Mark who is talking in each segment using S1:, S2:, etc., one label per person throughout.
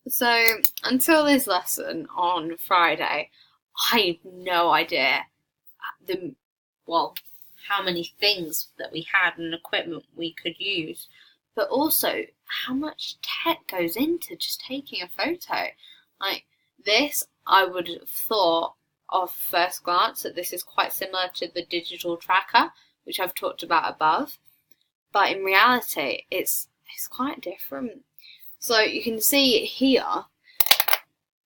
S1: So until this lesson on Friday, I had no idea the well how many things that we had and equipment we could use, but also how much tech goes into just taking a photo. Like this, I would have thought off first glance that this is quite similar to the digital tracker, which I've talked about above, but in reality, it's quite different. So you can see here,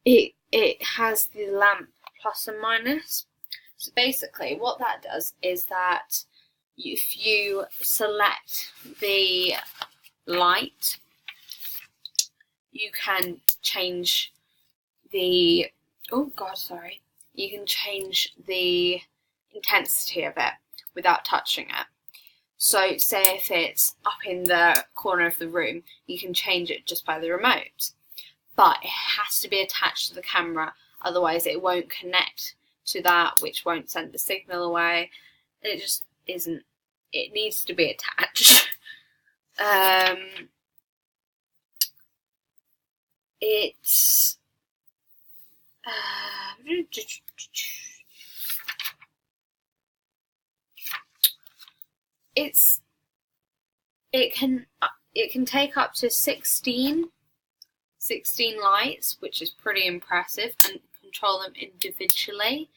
S1: it has the lamp plus and minus. So basically, what that does is that if you select the light, you can change the you can change the intensity of it without touching it. So say if it's up in the corner of the room, you can change it just by the remote. But it has to be attached to the camera, otherwise it won't connect to that, which won't send the signal away. It just isn't. It needs to be attached. It's it's it can take up to 16 lights, which is pretty impressive, and control them individually.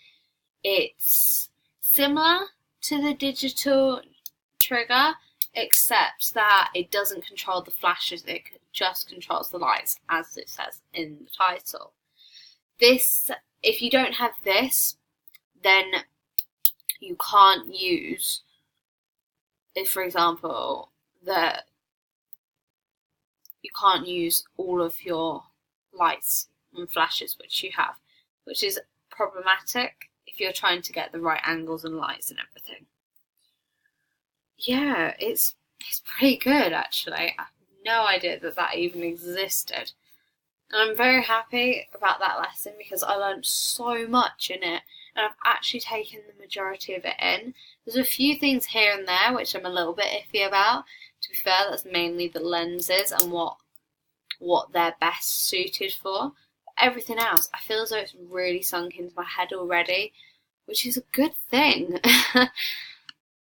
S1: It's similar to the digital trigger, except that it doesn't control the flashes, it just controls the lights, as it says in the title. This, if you don't have this, then you can't use, if for example, you can't use all of your lights and flashes which you have, which is problematic if you're trying to get the right angles and lights and everything. Yeah, it's pretty good actually. I have no idea that that even existed. And I'm very happy about that lesson because I learned so much in it, and I've actually taken the majority of it in. There's a few things here and there which I'm a little bit iffy about. To be fair, that's mainly the lenses and what they're best suited for. But everything else, I feel as though it's really sunk into my head already, which is a good thing.